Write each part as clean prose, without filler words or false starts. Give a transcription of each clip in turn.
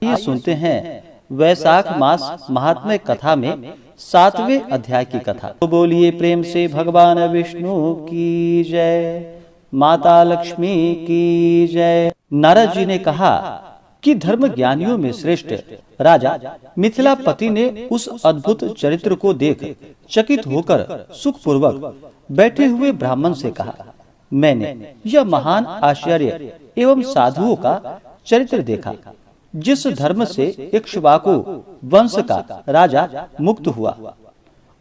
ये सुनते हैं वैशाख मास महात्म्य कथा में 7वें अध्याय की कथा। तो बोलिए प्रेम से भगवान विष्णु की जय, माता लक्ष्मी की जय। नारद जी ने कहा कि धर्म ज्ञानियों में श्रेष्ठ राजा मिथिलापति ने उस अद्भुत चरित्र को देख चकित होकर सुख पूर्वक बैठे हुए ब्राह्मण से कहा, मैंने यह महान आश्चर्य एवं साधुओं का चरित्र देखा, जिस धर्म से इक्ष्वाकु वंश का राजा मुक्त हुआ।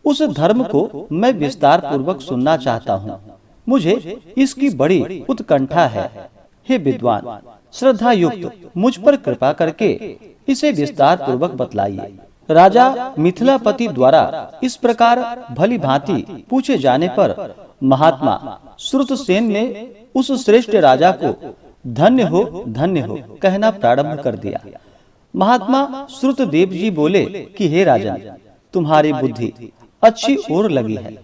उस धर्म को मैं विस्तार पूर्वक सुनना चाहता हूँ। मुझे इसकी बड़ी उत्कंठा है। हे विद्वान, श्रद्धा युक्त मुझ पर कृपा करके इसे विस्तार पूर्वक बतलाइए। राजा मिथिलापति द्वारा इस प्रकार भली भांति पूछे जाने पर महात्मा श्रुतसेन ने उस श्रेष्ठ राजा को धन्य हो कहना प्रारंभ कर दिया। महात्मा श्रुतदेव जी बोले कि हे राजन, तुम्हारी बुद्धि अच्छी ओर लगी है,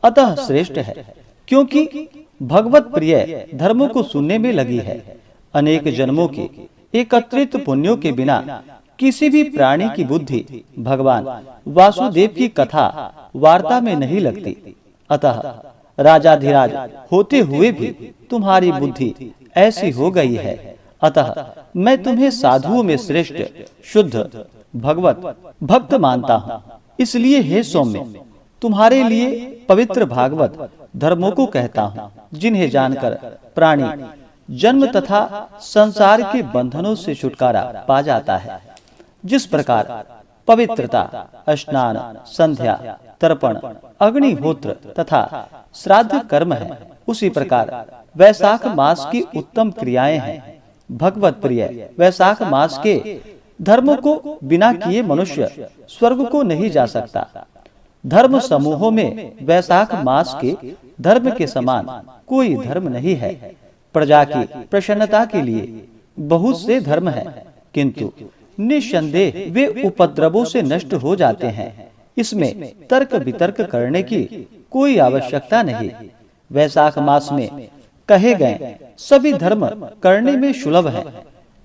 अतः श्रेष्ठ है, क्योंकि भगवत प्रिय धर्मों को सुनने में लगी है। अनेक जन्मों के एकत्रित पुण्यों के बिना किसी भी प्राणी की बुद्धि भगवान वासुदेव की कथा वार्ता में नहीं लगती। अतः राजाधिराज होते हुए भी तुम्हारी बुद्धि ऐसी हो गई है। अतः मैं तुम्हें साधुओं में श्रेष्ठ शुद्ध भगवत भक्त मानता हूँ। इसलिए हे सौम्य, तुम्हारे लिए पवित्र भागवत धर्मों को कहता हूँ, जिन्हें जानकर प्राणी जन्म तथा संसार के बंधनों से छुटकारा पा जाता है। जिस प्रकार पवित्रता, स्नान, संध्या, तर्पण, अग्निहोत्र तथा श्राद्ध कर्म है, उसी प्रकार वैशाख मास की उत्तम क्रियाएं हैं। भगवत प्रिय वैशाख मास के धर्मों को बिना किए मनुष्य स्वर्ग को नहीं जा सकता। धर्म समूहों में वैशाख मास के धर्म के समान कोई धर्म नहीं है। प्रजा की प्रसन्नता के लिए बहुत से धर्म हैं, किंतु निस्संदेह वे उपद्रवों से नष्ट हो जाते हैं। इसमें तर्क वितर्क करने की कोई आवश्यकता नहीं। वैशाख मास में कहे गए सभी धर्म करने में सुलभ है,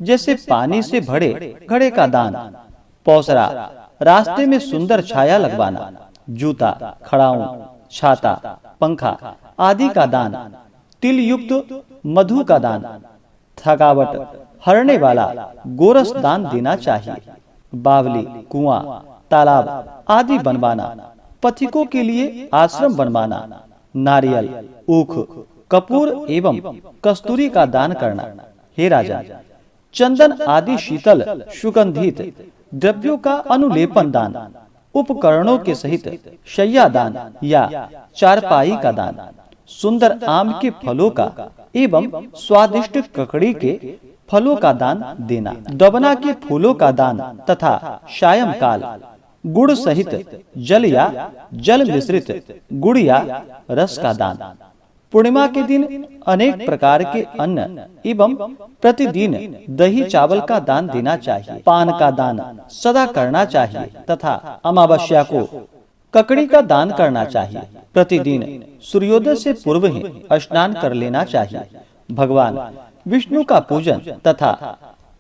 जैसे पानी से भरे घड़े का दान, पौसरा, रास्ते में सुंदर छाया लगवाना, जूता, खड़ाऊं, छाता, पंखा आदि का दान, तिल युक्त मधु का दान, थकावट हरने वाला गोरस दान देना चाहिए। बावली, कुआं, तालाब आदि बनवाना, पथिकों के लिए आश्रम बनवाना, नारियल, ऊख, कपूर एवं कस्तूरी का दान करना। हे राजा, चंदन आदि शीतल सुगंधित द्रव्यों का अनुलेपन दान, उपकरणों के सहित शय्या दान या चारपाई का दान, सुंदर आम के फलों का एवं स्वादिष्ट ककड़ी के फलों का दान देना, दबना के फूलों का दान तथा सायं काल गुड़ सहित जल या जल मिश्रित गुड़ या रस का दान, पूर्णिमा के दिन अनेक प्रकार के अन्न एवं प्रतिदिन दही चावल का दान देना चाहिए। पान का दान सदा करना चाहिए तथा अमावस्या को ककड़ी का दान करना चाहिए। प्रतिदिन सूर्योदय से पूर्व ही स्नान कर लेना चाहिए। भगवान विष्णु का पूजन तथा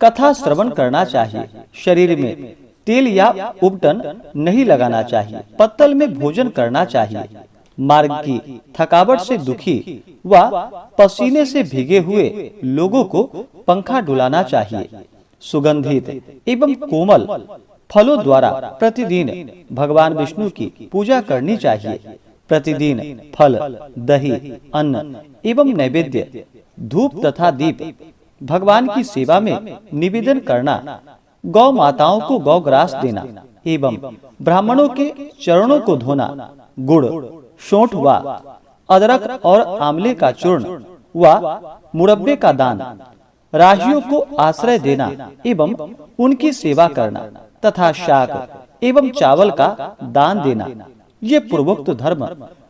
कथा श्रवण करना चाहिए। शरीर में तेल या उपटन नहीं लगाना चाहिए। पत्तल में भोजन करना चाहिए। मार्ग की थकावट से दुखी व पसीने से भीगे हुए लोगों को पंखा डुलाना चाहिए। सुगंधित एवं कोमल फलों द्वारा प्रतिदिन भगवान विष्णु की पूजा करनी चाहिए। प्रतिदिन फल, दही, अन्न एवं नैवेद्य, धूप तथा दीप भगवान की सेवा में निवेदन करना, गौ माताओं को गौग्रास देना एवं ब्राह्मणों के चरणों को धोना, गुड़, शोंठ व अदरक और आंवले का चूर्ण व मुरब्बे का दान, राहियों को आश्रय देना एवं उनकी सेवा करना तथा शाक एवं चावल का दान देना, ये पूर्वोक्त धर्म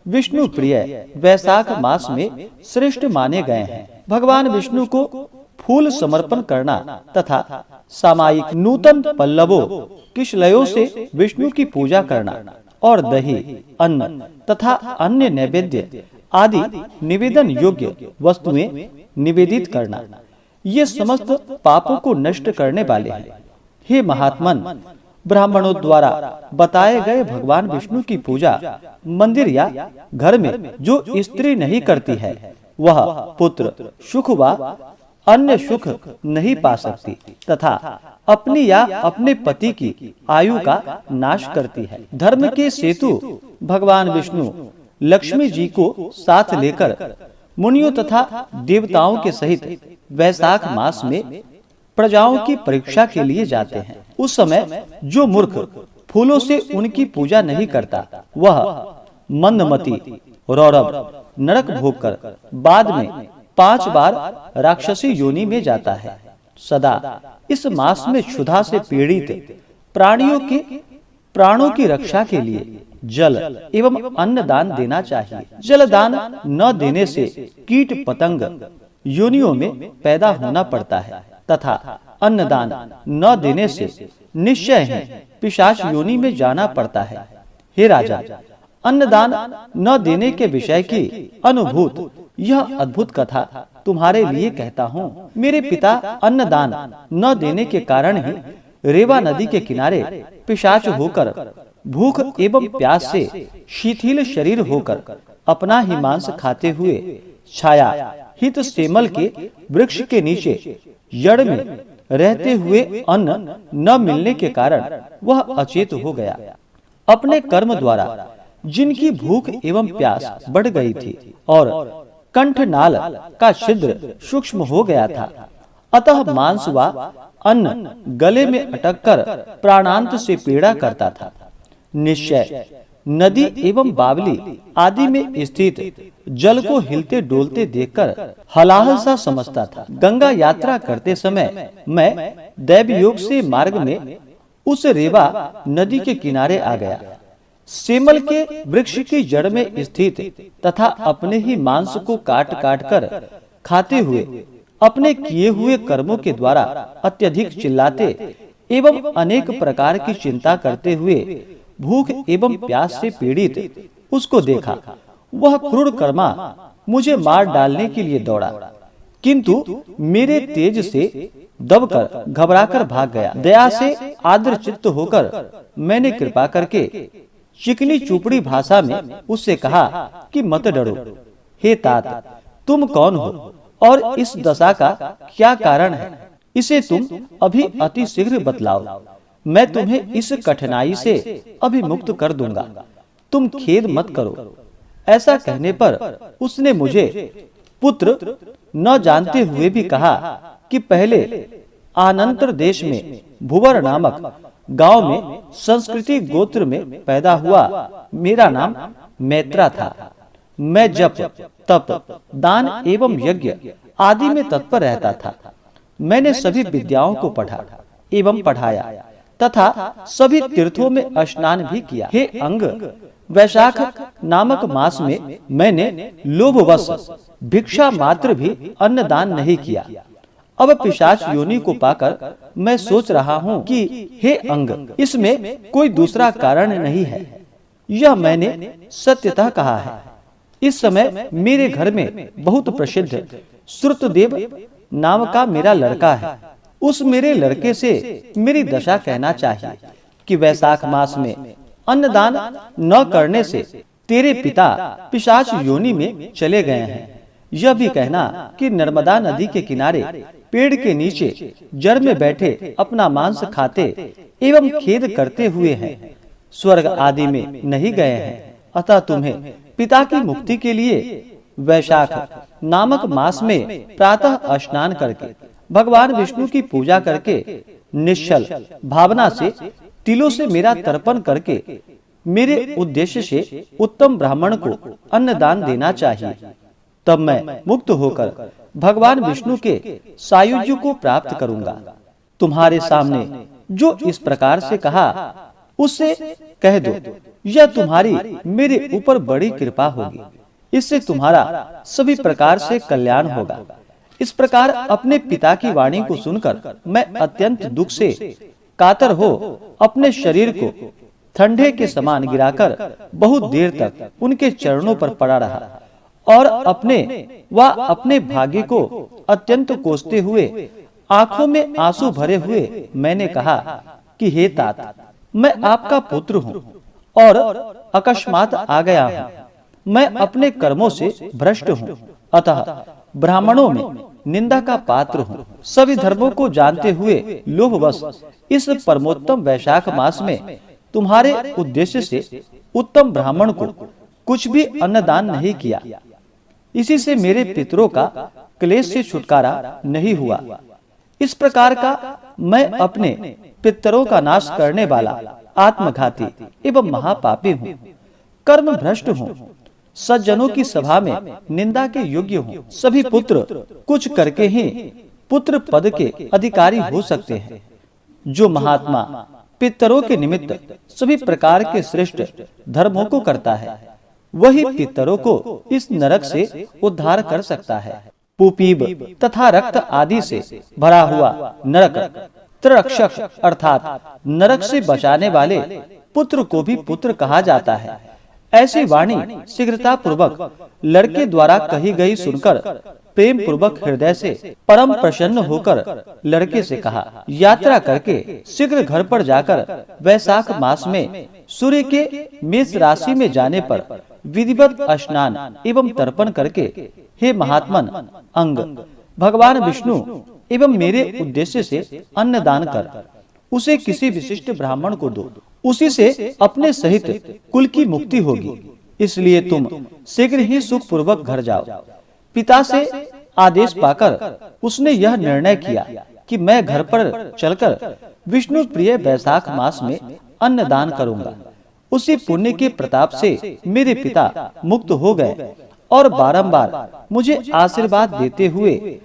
विष्णु प्रिय वैशाख मास में श्रेष्ठ माने गए हैं। भगवान विष्णु को फूल समर्पण करना तथा सामायिक नूतन पल्लवों किशलयों से विष्णु की पूजा करना और दही, अन्न तथा अन्य नैवेद्य आदि निवेदन योग्य वस्तुएं निवेदित करना, ये समस्त पापों को नष्ट करने वाले हैं। हे महात्मन, ब्राह्मणों द्वारा बताए गए भगवान विष्णु की पूजा मंदिर या घर में जो स्त्री नहीं करती है वह पुत्र सुख व अन्य सुख नहीं पा सकती तथा अपनी या अपने पति की आयु का नाश करती है। धर्म के सेतु भगवान विष्णु लक्ष्मी जी को साथ लेकर मुनियों तथा देवताओं के सहित वैशाख मास में प्रजाओं की परीक्षा के लिए जाते हैं। उस समय जो मूर्ख फूलों से उनकी पूजा नहीं करता वह मंदमती रौरव नरक भोग कर बाद में 5 बार राक्षसी योनि में जाता है। सदा इस मास में क्षुधा से पीड़ित प्राणियों के प्राणों की रक्षा के लिए जल एवं अन्न दान देना चाहिए। जल दान न देने से कीट पतंग योनियों में पैदा होना पड़ता है तथा अन्नदान न देने से निश्चय ही पिशाच योनि में जाना पड़ता है। हे राजा, अन्नदान न देने के विषय की अनुभूत यह अद्भुत कथा तुम्हारे लिए कहता हूँ। मेरे पिता अन्नदान न देने के कारण ही रेवा नदी के किनारे पिशाच होकर भूख एवं प्यास से शिथिल शरीर होकर अपना ही मांस खाते हुए छाया हित सेमल के वृक्ष के नीचे जड़ में रहते हुए अन्न न मिलने के कारण वह अचेत हो गया। अपने कर्म द्वारा जिनकी भूख एवं प्यास बढ़ गई थी और कंठनाल का छिद्र सूक्ष्म हो गया था, अतः मांस व अन्न गले में अटककर प्राणांत से पीड़ा करता था। निश्चय नदी एवं बावली आदि में स्थित जल को हिलते डोलते देखकर हलाहल सा समझता था। गंगा यात्रा करते समय मैं दैव योग से मार्ग में उस रेवा नदी के किनारे आ गया। सेमल के वृक्ष की जड़ में स्थित तथा अपने ही मांस को काट काट कर खाते हुए अपने किए हुए कर्मों के द्वारा अत्यधिक चिल्लाते एवं अनेक प्रकार की चिंता करते हुए भूख एवं प्यास से पीड़ित उसको देखा। वह क्रूर कर्मा मुझे मार डालने के लिए दौड़ा, किंतु मेरे तेज से दबकर घबराकर भाग गया। दया से आर्द्र चित्त होकर मैंने कृपा करके चिकनी चुपड़ी भाषा में उससे कहा कि मत डरो। हे तात, तुम कौन हो और इस दशा का क्या कारण है, इसे तुम अभी अति शीघ्र बतलाओ। मैं तुम्हें इस कठिनाई से अभी मुक्त कर दूंगा, तुम खेद मत करो। ऐसा कहने पर उसने मुझे पुत्र न जानते हुए भी कहा कि पहले आनंतर देश में भुवर नामक गांव में संस्कृति गोत्र में पैदा हुआ मेरा नाम मैत्रा था। मैं जप तप दान एवं यज्ञ आदि में तत्पर रहता था। मैंने सभी विद्याओं को पढ़ा एवं पढ़ाया तथा सभी तीर्थों में स्नान भी किया। हे अंग, वैशाख नामक मास में मैंने लोभवश भिक्षा मात्र भी अन्न दान नहीं किया। अब पिशाच योनि को पाकर मैं सोच रहा हूँ कि हे अंग, इसमें कोई दूसरा कारण नहीं है। यह मैंने सत्यतः कहा है। इस समय मेरे घर में बहुत प्रसिद्ध श्रुतदेव नाम का मेरा लड़का है। उस मेरे लड़के से मेरी दशा कहना चाहिए कि वैशाख मास में अन्नदान न करने से तेरे पिता पिशाच योनि में चले गए हैं। यह भी कहना कि नर्मदा नदी के किनारे पेड़ के नीचे जड़ में बैठे अपना मांस खाते एवं खेद करते हुए हैं, स्वर्ग आदि में नहीं गए हैं। अतः तुम्हें पिता की मुक्ति के लिए वैशाख नामक मास में प्रातः स्नान करके भगवान विष्णु की पूजा करके निश्चल भावना से तिलों से मेरा तर्पण करके मेरे उद्देश्य से उत्तम ब्राह्मण को अन्न दान देना चाहिए। तब मैं मुक्त होकर भगवान विष्णु के सायुज्य को प्राप्त करूंगा। तुम्हारे सामने जो इस प्रकार से कहा उससे कह दो, यह तुम्हारी मेरे ऊपर बड़ी कृपा होगी। इससे तुम्हारा सभी प्रकार से कल्याण होगा। इस प्रकार अपने पिता की वाणी को सुनकर मैं अत्यंत दुख से कातर हो अपने शरीर को ठंडे के समान गिराकर बहुत देर तक उनके चरणों पर पड़ा रहा और अपने भाग्य को अत्यंत कोसते हुए आंखों में आंसू भरे हुए मैंने कहा कि हे तात, मैं आपका पुत्र हूँ और अकस्मात आ गया हूँ। मैं अपने कर्मों से भ्रष्ट हूँ, अतः ब्राह्मणों में निंदा का पात्र हूँ। सभी धर्मों को जानते हुए लोभवश इस परमोत्तम वैशाख मास में तुम्हारे उद्देश्य से उत्तम ब्राह्मण को कुछ भी अन्नदान नहीं किया। इसी से मेरे पितरों का क्लेश से छुटकारा नहीं हुआ। इस प्रकार का मैं अपने पितरों का नाश करने वाला आत्मघाती एवं महापापी हूँ, कर्म भ्रष्ट हूँ, सज्जनों की सभा में निंदा के योग्य हूँ। सभी पुत्र कुछ करके ही पुत्र पद के अधिकारी हो सकते हैं। जो महात्मा पितरों के निमित्त सभी प्रकार के श्रेष्ठ धर्मों को करता है, वही पितरों को इस नरक से उद्धार कर सकता है। पुपीब तथा रक्त आदि से भरा हुआ नरक त्रक्षक अर्थात नरक से बचाने वाले पुत्र को भी पुत्र कहा जाता है। ऐसी वाणी शीघ्रता पूर्वक लड़के द्वारा कही गई सुनकर प्रेम पूर्वक हृदय से परम प्रसन्न होकर लड़के से कहा, यात्रा करके शीघ्र घर पर जाकर वैशाख मास में सूर्य के मेष राशि में जाने पर विधिवत स्नान एवं तर्पण करके हे महात्मन अंग भगवान विष्णु एवं मेरे उद्देश्य से अन्न दान कर उसे किसी विशिष्ट ब्राह्मण को दो। उसी से अपने सहित कुल की मुक्ति होगी। इसलिए तुम शीघ्र ही सुख पूर्वक घर जाओ। पिता से आदेश पाकर उसने यह निर्णय किया कि मैं घर पर चलकर विष्णु प्रिय वैशाख मास में अन्न दान करूंगा। उसी पुण्य के प्रताप से मेरे पिता मुक्त हो गए और बारंबार मुझे आशीर्वाद देते हुए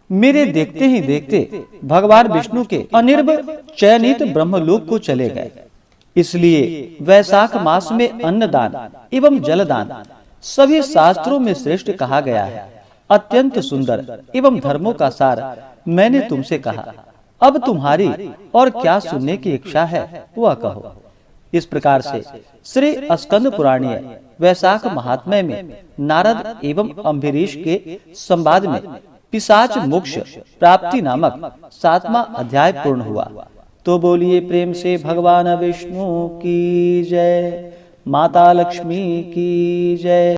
मेरे देखते ही देखते भगवान विष्णु के अनिर्व चयनित ब्रह्मलोक को चले गए। इसलिए वैशाख मास में अन्नदान एवं जलदान सभी शास्त्रों में श्रेष्ठ कहा गया है। अत्यंत सुंदर एवं धर्मों का सार मैंने तुमसे कहा। अब तुम्हारी और क्या सुनने की इच्छा है वह कहो। इस प्रकार से श्री स्कंद पुराणीय वैशाख महात्म्य में नारद एवं अम्बरीश के संवाद में पिशाच मोक्ष प्राप्ति नामक 7वां अध्याय पूर्ण हुआ। तो बोलिए प्रेम से भगवान विष्णु की जय, माता लक्ष्मी की जय।